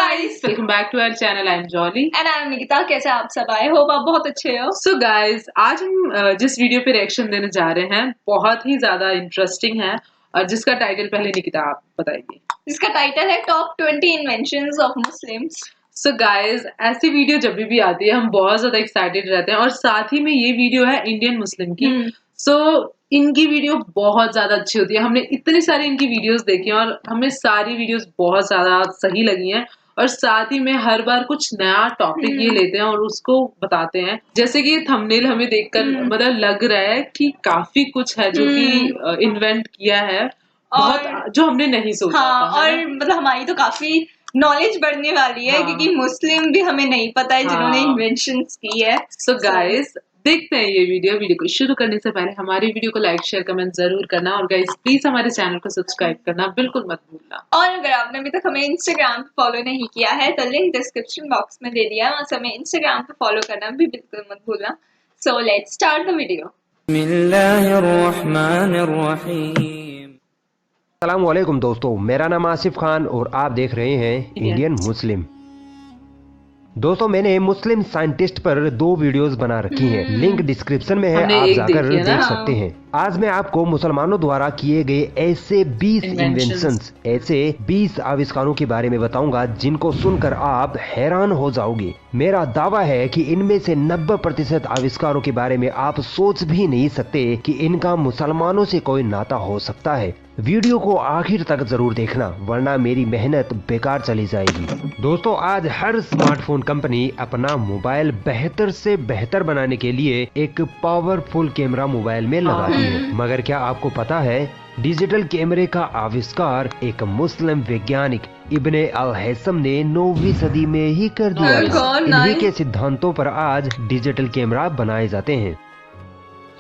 guys, welcome back to our channel. I am Jolly and I'm Nikita. कैसे आप सब? I hope आप बहुत अच्छे हो। सो गाइस, आज हम जिस वीडियो पे रिएक्शन देने जा रहे हैं बहुत ही ज्यादा इंटरेस्टिंग है और जिसका टाइटल पहले निकिता आप बताइए। जिसका टाइटल है top 20 inventions of Muslims. So guys, ऐसी वीडियो जब भी आती है हम बहुत ज्यादा एक्साइटेड रहते हैं और साथ ही में ये वीडियो है इंडियन मुस्लिम की। सो इनकी वीडियो बहुत ज्यादा अच्छी होती है। हमने इतनी सारी इनकी वीडियोस देखी हैं और हमें सारी वीडियोस बहुत ज्यादा सही लगी हैं और साथ ही में हर बार कुछ नया टॉपिक ये लेते हैं और उसको बताते हैं। जैसे कि ये थंबनेल हमें देखकर मतलब लग रहा है कि काफी कुछ है जो कि इन्वेंट किया है, बहुत जो हमने नहीं सोचा हाँ, था। और मतलब हमारी तो काफी नॉलेज बढ़ने वाली है, क्योंकि मुस्लिम भी हमें नहीं पता है जिन्होंने इन्वेंशंस की है। सो गाइस, देखते हैं ये वीडियो को शुरू करने से पहले हमारी वीडियो को लाइक शेयर कमेंट जरूर करना और गाइस प्लीज हमारे चैनल को सब्सक्राइब करना बिल्कुल मत भूलना। और अगर आपने अभी तक हमें इंस्टाग्राम पे फॉलो नहीं किया है तो लिंक डिस्क्रिप्शन बॉक्स में दे दिया है, वहां से हमें इंस्टाग्राम पे फॉलो करना भी बिल्कुल मत भूलना। So let's start the video. अस्सलाम वालेकुम दोस्तों, मेरा नाम आसिफ खान और आप देख रहे हैं इंडियन मुस्लिम। दोस्तों, मैंने मुस्लिम साइंटिस्ट पर 2 वीडियोस बना रखी हैं, लिंक डिस्क्रिप्शन में है, आप जाकर देख सकते हैं। आज मैं आपको मुसलमानों द्वारा किए गए ऐसे 20 इन्वेंशंस, ऐसे 20 आविष्कारों के बारे में बताऊंगा जिनको सुनकर आप हैरान हो जाओगे। मेरा दावा है कि इनमें से 90% आविष्कारों के बारे में आप सोच भी नहीं सकते कि इनका मुसलमानों से कोई नाता हो सकता है। वीडियो को आखिर तक जरूर देखना, वरना मेरी मेहनत बेकार चली जाएगी। दोस्तों, आज हर स्मार्टफोन कंपनी अपना मोबाइल बेहतर से बेहतर बनाने के लिए एक पावरफुल कैमरा मोबाइल में लगाती है, मगर क्या आपको पता है डिजिटल कैमरे का आविष्कार एक मुस्लिम वैज्ञानिक इब्ने अल हैसम ने 9वीं सदी में ही कर दिया था। इन्हीं के सिद्धांतों पर आज डिजिटल कैमरा बनाए जाते हैं।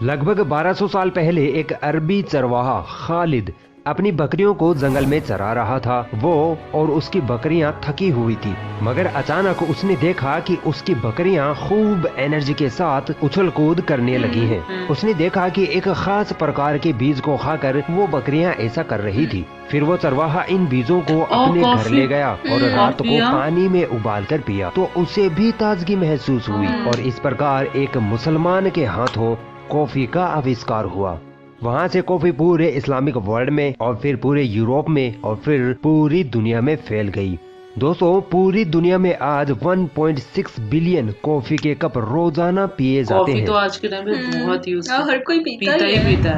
लगभग 1200 साल पहले एक अरबी चरवाहा खालिद अपनी बकरियों को जंगल में चरा रहा था। वो और उसकी बकरियां थकी हुई थी, मगर अचानक उसने देखा कि उसकी बकरियां खूब एनर्जी के साथ उछल कूद करने लगी हैं। उसने देखा कि एक खास प्रकार के बीज को खाकर वो बकरियां ऐसा कर रही थी। फिर वो चरवाहा इन बीजों को अपने घर ले गया और रात को पानी में उबाल कर पिया, तो उसे भी ताजगी महसूस हुई और इस प्रकार एक मुसलमान के हाथों कॉफी का आविष्कार हुआ। वहाँ से कॉफी पूरे इस्लामिक वर्ल्ड में और फिर पूरे यूरोप में और फिर पूरी दुनिया में फैल गई। दोस्तों, पूरी दुनिया में आज 1.6 बिलियन कॉफी के कप रोजाना पिए जाते हैं। तो आज के टाइम में बहुत यूज हर कोई पीता ही है।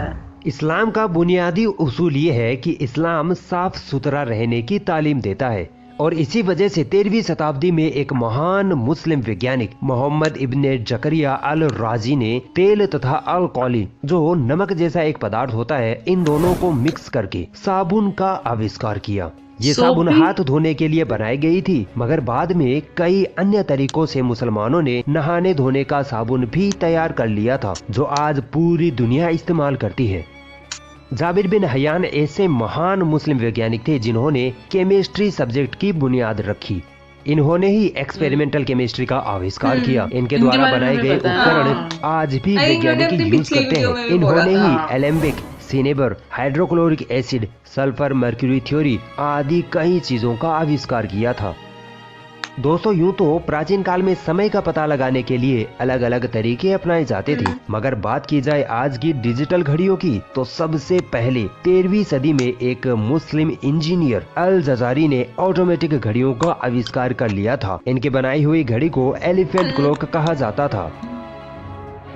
इस्लाम का बुनियादी उसूल ये है कि इस्लाम साफ सुथरा रहने की तालीम देता है और इसी वजह से 13वीं शताब्दी में एक महान मुस्लिम वैज्ञानिक मोहम्मद इब्ने जकरिया अल राजी ने तेल तथा अल्कोहली, जो नमक जैसा एक पदार्थ होता है, इन दोनों को मिक्स करके साबुन का आविष्कार किया। ये साबुन हाथ धोने के लिए बनाई गई थी, मगर बाद में कई अन्य तरीकों से मुसलमानों ने नहाने धोने का साबुन भी तैयार कर लिया था, जो आज पूरी दुनिया इस्तेमाल करती है। जाबिर बिन हयान ऐसे महान मुस्लिम वैज्ञानिक थे जिन्होंने केमिस्ट्री सब्जेक्ट की बुनियाद रखी। इन्होंने ही एक्सपेरिमेंटल केमिस्ट्री का आविष्कार किया। इनके द्वारा बनाए गए उपकरण आज भी वैज्ञानिक यूज करते हैं। इन्होंने ही alembic, cinnabar, hydrochloric acid, sulphur mercury theory आदि कई चीजों का आविष्कार किया था। दोस्तों, यूं तो प्राचीन काल में समय का पता लगाने के लिए अलग अलग तरीके अपनाए जाते थे, मगर बात की जाए आज की डिजिटल घड़ियों की तो सबसे पहले 13वीं सदी में एक मुस्लिम इंजीनियर अल जजारी ने ऑटोमेटिक घड़ियों का आविष्कार कर लिया था। इनके बनाई हुई घड़ी को एलिफेंट क्लॉक कहा जाता था।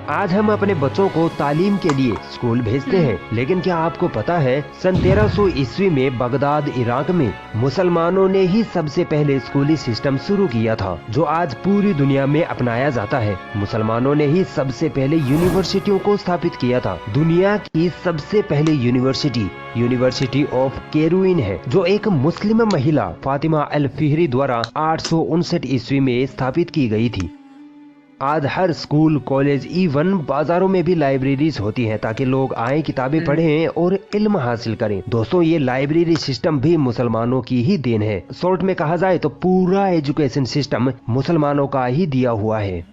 आज हम अपने बच्चों को तालीम के लिए स्कूल भेजते हैं, लेकिन क्या आपको पता है सन 1300 ईस्वी में बगदाद इराक में मुसलमानों ने ही सबसे पहले स्कूली सिस्टम शुरू किया था, जो आज पूरी दुनिया में अपनाया जाता है। मुसलमानों ने ही सबसे पहले यूनिवर्सिटियों को स्थापित किया था। दुनिया की सबसे पहली यूनिवर्सिटी ऑफ केरुइन है, जो एक मुस्लिम महिला फातिमा अल फिहरी द्वारा 859 ईस्वी में स्थापित की गई थी। आज हर स्कूल, कॉलेज, इवन बाजारों में भी लाइब्रेरीज होती हैं ताकि लोग आए, किताबें पढ़ें और इल्म हासिल करें। दोस्तों, ये लाइब्रेरी सिस्टम भी मुसलमानों की ही देन है। शॉर्ट में कहा जाए तो पूरा एजुकेशन सिस्टम मुसलमानों का ही दिया हुआ है।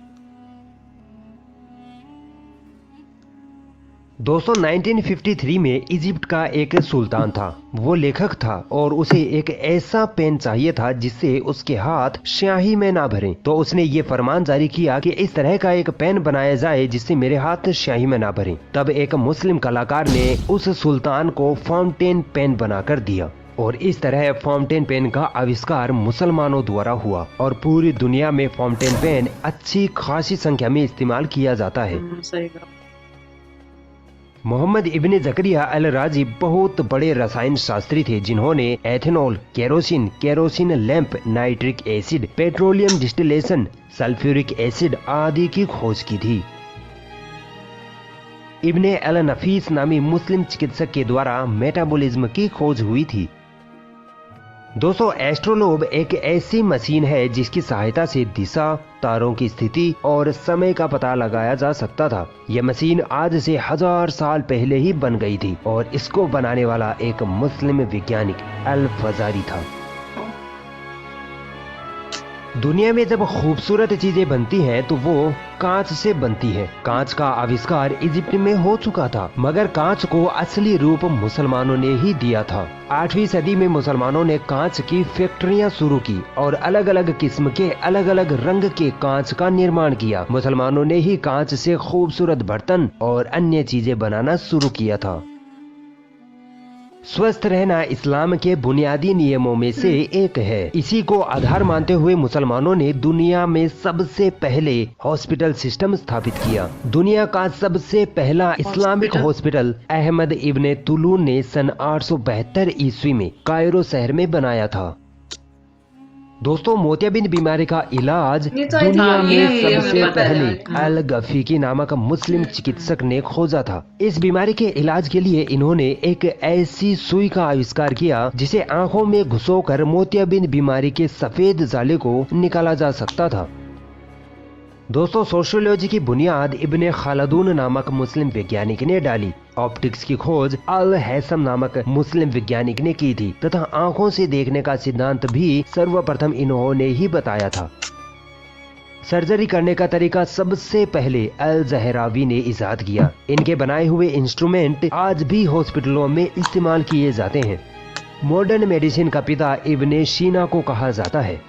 दोस्तों 1953 में इजिप्ट का एक सुल्तान था। वो लेखक था और उसे एक ऐसा पेन चाहिए था जिससे उसके हाथ स्याही में ना भरें। तो उसने ये फरमान जारी किया कि इस तरह का एक पेन बनाया जाए जिससे मेरे हाथ स्याही में ना भरें। तब एक मुस्लिम कलाकार ने उस सुल्तान को फाउंटेन पेन बनाकर दिया और इस तरह फाउंटेन पेन का आविष्कार मुसलमानों द्वारा हुआ और पूरी दुनिया में फाउंटेन पेन अच्छी खासी संख्या में इस्तेमाल किया जाता है। सही कहा। मोहम्मद इब्ने जकरिया अल राजी बहुत बड़े रसायन शास्त्री थे जिन्होंने ethanol, kerosene lamp, nitric acid, petroleum distillation, sulphuric acid आदि की खोज की थी। इब्ने अल नफीस नामी मुस्लिम चिकित्सक के द्वारा मेटाबॉलिज्म की खोज हुई थी। दोस्तों एस्ट्रोलोब एक ऐसी मशीन है जिसकी सहायता से दिशा, तारों की स्थिति और समय का पता लगाया जा सकता था। यह मशीन आज से 1000 साल पहले ही बन गई थी और इसको बनाने वाला एक मुस्लिम वैज्ञानिक अल फजारी था। दुनिया में जब खूबसूरत चीजें बनती हैं तो वो कांच से बनती है। कांच का आविष्कार इजिप्ट में हो चुका था मगर कांच को असली रूप मुसलमानों ने ही दिया था। 8वीं सदी में मुसलमानों ने कांच की फैक्ट्रियां शुरू की और अलग अलग किस्म के अलग अलग रंग के कांच का निर्माण किया। मुसलमानों ने ही कांच से खूबसूरत बर्तन और अन्य चीजें बनाना शुरू किया था। स्वस्थ रहना इस्लाम के बुनियादी नियमों में से एक है। इसी को आधार मानते हुए मुसलमानों ने दुनिया में सबसे पहले हॉस्पिटल सिस्टम स्थापित किया। दुनिया का सबसे पहला इस्लामिक हॉस्पिटल अहमद इब्ने तुलून ने सन 872 ईस्वी में कायरो शहर में बनाया था। दोस्तों मोतियाबिंद बीमारी का इलाज दुनिया में सबसे पहले अल गफीकी नामक मुस्लिम चिकित्सक ने खोजा था। इस बीमारी के इलाज के लिए इन्होंने एक ऐसी सुई का आविष्कार किया जिसे आंखों में घुसोकर मोतियाबिंद बीमारी के सफेद जाले को निकाला जा सकता था। दोस्तों सोशियोलॉजी की बुनियाद इब्ने खालदून नामक मुस्लिम वैज्ञानिक ने डाली। ऑप्टिक्स की खोज अल हैसम नामक मुस्लिम वैज्ञानिक ने की थी तथा आंखों से देखने का सिद्धांत भी सर्वप्रथम इन्होंने ही बताया था। सर्जरी करने का तरीका सबसे पहले अल जहरावी ने इजाद किया। इनके बनाए हुए इंस्ट्रूमेंट आज भी हॉस्पिटलों में इस्तेमाल किए जाते हैं। मॉडर्न मेडिसिन का पिता इब्ने सीना को कहा जाता है।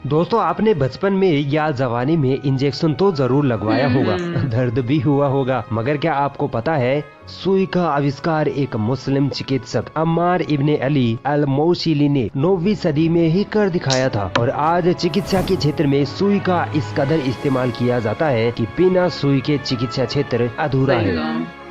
दोस्तों आपने बचपन में या जवानी में इंजेक्शन तो जरूर लगवाया होगा, दर्द भी हुआ होगा, मगर क्या आपको पता है सुई का आविष्कार एक मुस्लिम चिकित्सक अम्मार इब्ने अली अल मौसिली ने 9वीं सदी में ही कर दिखाया था और आज चिकित्सा के क्षेत्र में सुई का इस कदर इस्तेमाल किया जाता है कि बिना सुई के चिकित्सा क्षेत्र अधूरा है।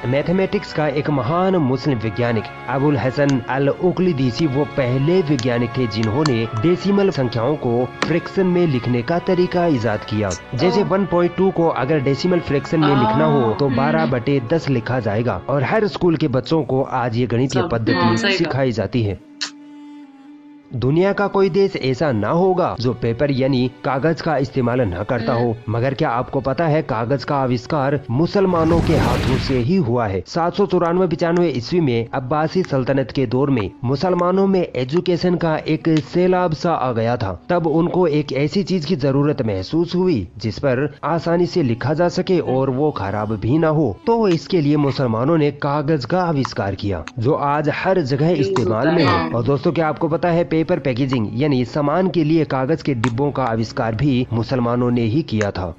मैथमेटिक्स का एक महान मुस्लिम वैज्ञानिक अबुल हसन अल उकलिदीसी वो पहले वैज्ञानिक थे जिन्होंने डेसिमल संख्याओं को फ्रैक्शन में लिखने का तरीका इजाद किया। जैसे 1.2 को अगर डेसिमल फ्रैक्शन में लिखना हो तो 12/10 लिखा जाएगा और हर स्कूल के बच्चों को आज ये गणितीय पद्धति सिखाई जाती है। दुनिया का कोई देश ऐसा ना होगा जो पेपर यानी कागज का इस्तेमाल न करता हो, मगर क्या आपको पता है कागज का आविष्कार मुसलमानों के हाथों से ही हुआ है। 794-95 ईस्वी में अब्बासी सल्तनत के दौर में मुसलमानों में एजुकेशन का एक सैलाब सा आ गया था। तब उनको एक ऐसी चीज की जरूरत महसूस हुई जिस पर आसानी से लिखा जा सके और वो खराब भी ना हो, तो इसके लिए मुसलमानों ने कागज का आविष्कार किया जो आज हर जगह इस्तेमाल में है। और दोस्तों क्या आपको पता है पेपर पैकेजिंग यानी सामान के लिए कागज के डिब्बों का आविष्कार भी मुसलमानों ने ही किया था।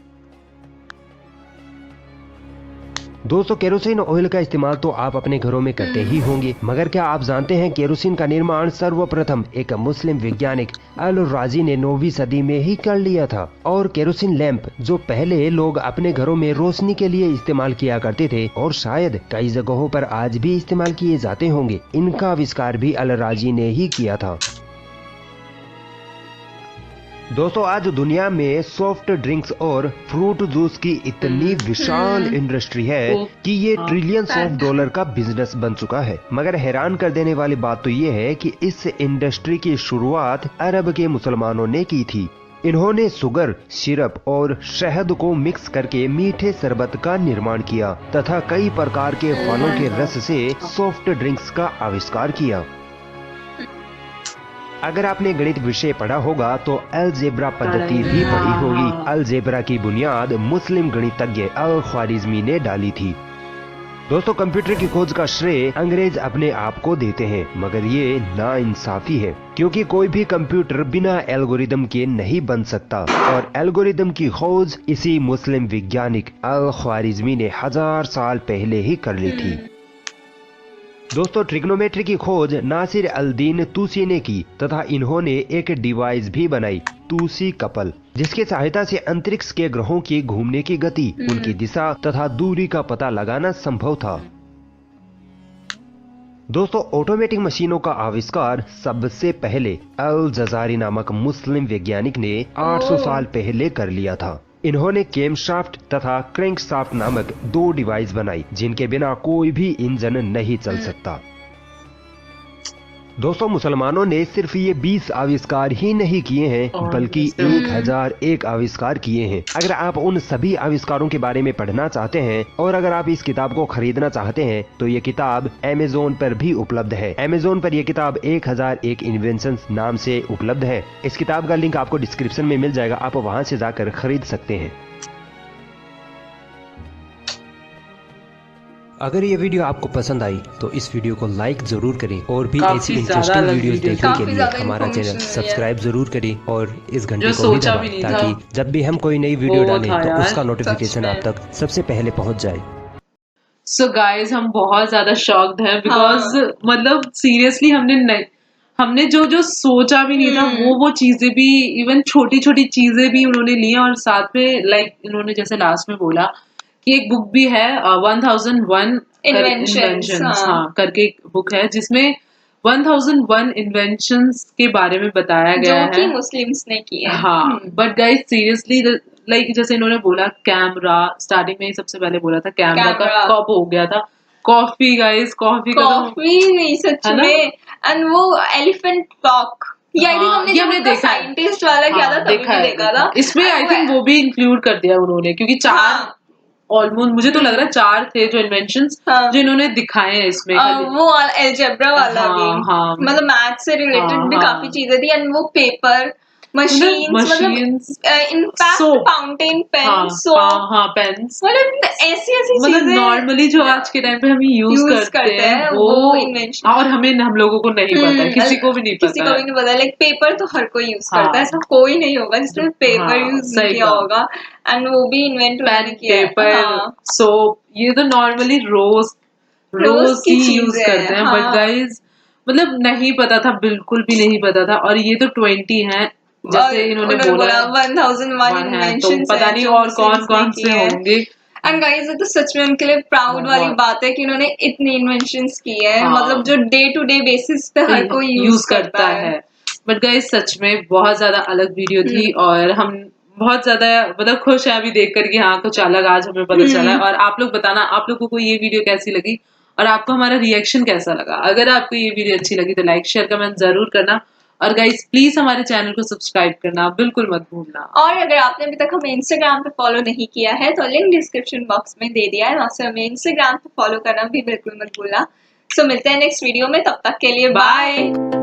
दोस्तों केरोसिन ऑयल का इस्तेमाल तो आप अपने घरों में करते ही होंगे, मगर क्या आप जानते हैं केरोसिन का निर्माण सर्वप्रथम एक मुस्लिम वैज्ञानिक अल राजी ने 9वीं सदी में ही कर लिया था। और केरोसिन लैंप जो पहले लोग अपने घरों में रोशनी के लिए इस्तेमाल किया करते थे और शायद कई जगहों पर आज भी इस्तेमाल किए जाते होंगे, इनका आविष्कार भी अल राजी ने ही किया था। दोस्तों आज दुनिया में सॉफ्ट ड्रिंक्स और फ्रूट जूस की इतनी विशाल इंडस्ट्री है कि ये ट्रिलियंस ऑफ डॉलर का बिजनेस बन चुका है। मगर हैरान कर देने वाली बात तो ये है कि इस इंडस्ट्री की शुरुआत अरब के मुसलमानों ने की थी। इन्होंने शुगर, सिरप और शहद को मिक्स करके मीठे शरबत का निर्माण किया तथा कई प्रकार के फलों के रस से सॉफ्ट ड्रिंक्स का आविष्कार किया। अगर आपने गणित विषय पढ़ा होगा तो अलजेब्रा पद्धति भी पढ़ी होगी। अलजेब्रा की बुनियाद मुस्लिम गणितज्ञ अल ख्वारिज़मी ने डाली थी। दोस्तों, कंप्यूटर की खोज का श्रेय अंग्रेज अपने आप को देते हैं, मगर ये नाइंसाफी है, क्योंकि कोई भी कंप्यूटर बिना एल्गोरिदम के नहीं बन सकता और एल्गोरिदम की खोज इसी मुस्लिम वैज्ञानिक अल ख्वारिज़मी ने 1000 साल पहले ही कर ली थी। दोस्तों, ट्रिग्नोमेट्री की खोज नासिर अल दीन तूसी ने की तथा इन्होंने एक डिवाइस भी बनाई, तूसी कपल, जिसकी सहायता से अंतरिक्ष के ग्रहों की घूमने की गति, उनकी दिशा तथा दूरी का पता लगाना संभव था। दोस्तों, ऑटोमेटिक मशीनों का आविष्कार सबसे पहले अल जजारी नामक मुस्लिम वैज्ञानिक ने 800 साल पहले कर लिया था। इन्होंने कैमशाफ्ट तथा क्रैंकशाफ्ट नामक 2 डिवाइस बनाई, जिनके बिना कोई भी इंजन नहीं चल सकता। दोस्तों, मुसलमानों ने सिर्फ ये 20 आविष्कार ही नहीं किए हैं, बल्कि 1001 आविष्कार किए हैं। अगर आप उन सभी आविष्कारों के बारे में पढ़ना चाहते हैं और अगर आप इस किताब को खरीदना चाहते हैं तो ये किताब अमेज़न पर भी उपलब्ध है। अमेज़न पर यह किताब 1001 इन्वेंशंस नाम से उपलब्ध है। इस किताब का लिंक आपको डिस्क्रिप्शन में मिल जाएगा, आप वहां से जाकर खरीद सकते हैं। अगर ये वीडियो आपको पसंद आई तो इस वीडियो को लाइक जरूर करें और भी ऐसी इंटरेस्टिंग वीडियोस देखने के लिए हमारा चैनल सब्सक्राइब जरूर करें और इस घंटे को भी दबाएं, ताकि जब भी हम कोई नई वीडियो डालें तो उसका नोटिफिकेशन आप तक सबसे पहले पहुंच जाए। सो गाइज, हम बहुत ज्यादा शॉक्ड हैं बिकॉज मतलब सीरियसली हमने जो सोचा भी नहीं था वो चीजें भी, इवन छोटी छोटी चीजें भी उन्होंने ली और साथ में लाइक इन्होंने जैसे लास्ट में बोला कि एक बुक भी है 1001 इन्वेंशंस करके एक बुक है जिसमें 1001 इन्वेंशंस के बारे में बताया गया है, जो कि मुस्लिम्स ने किए हैं। हाँ, बट गाइस सीरियसली लाइक जैसे इन्होंने बोला कैमरा, स्टार्टिंग में ही सबसे पहले बोला था कैमरा का कब हो गया था, कॉफी गाइस, कॉफी नहीं सच में, एंड वो एलिफेंट क्लॉक हमने देखा, साइंटिस्ट वाला क्या था तभी देखा था। इसमें आई थिंक वो भी इंक्लूड कर दिया उन्होंने, क्योंकि 4 ऑलमोस्ट मुझे तो लग रहा है 4 थे जो इन्वेंशंस जो इन्होंने दिखाए हैं इसमें। वो अलजेब्रा वाला भी, मतलब मैथ से रिलेटेड भी काफी चीजें थी, एंड वो पेपर मशीन्स, मतलब इनफैक्ट फाउंटेन पेन, पेन्स, मतलब ऐसी मतलब नॉर्मली जो आज के टाइम पे हम यूज करते हैं वो इन्वेंशन, और हम लोगों को नहीं पता, किसी को भी नहीं पता। लाइक पेपर तो हर कोई यूज करता है, ऐसा कोई नहीं होगा जिसने पेपर यूज नहीं किया होगा, एंड वो भी इन्वेंट किया पेपर, सोप, ये तो नॉर्मली रोज की यूज करते हैं, बट गाइज मतलब नहीं पता था, बिल्कुल भी नहीं पता था। और ये तो 20 हैं जैसे इन्होंने बोला 1001 इन्वेंशंस, तो पता नहीं और कौन से होंगे। एंड गाइस, ये तो सच में उनके लिए प्राउड वाली बात है कि उन्होंने इतनी इन्वेंशंस की है, मतलब जो डे टू डे बेसिस पे हर कोई यूज करता है। बट गाइस सच में बहुत ज्यादा अलग वीडियो थी और हम बहुत ज्यादा मतलब खुश है अभी देख कर कि हाँ कुछ अलग आज हमें पता चला है। और आप लोग बताना आप लोगों को ये वीडियो कैसी लगी और आपको हमारा रिएक्शन कैसा लगा। अगर आपको ये वीडियो अच्छी लगी तो लाइक शेयर कमेंट जरूर करना, और गाइस प्लीज हमारे चैनल को सब्सक्राइब करना बिल्कुल मत भूलना। और अगर आपने अभी तक हमें इंस्टाग्राम पे फॉलो नहीं किया है तो लिंक डिस्क्रिप्शन बॉक्स में दे दिया है, वहां से हमें इंस्टाग्राम पे फॉलो करना भी बिल्कुल मत भूलना। सो मिलते हैं नेक्स्ट वीडियो में, तब तक के लिए बाय।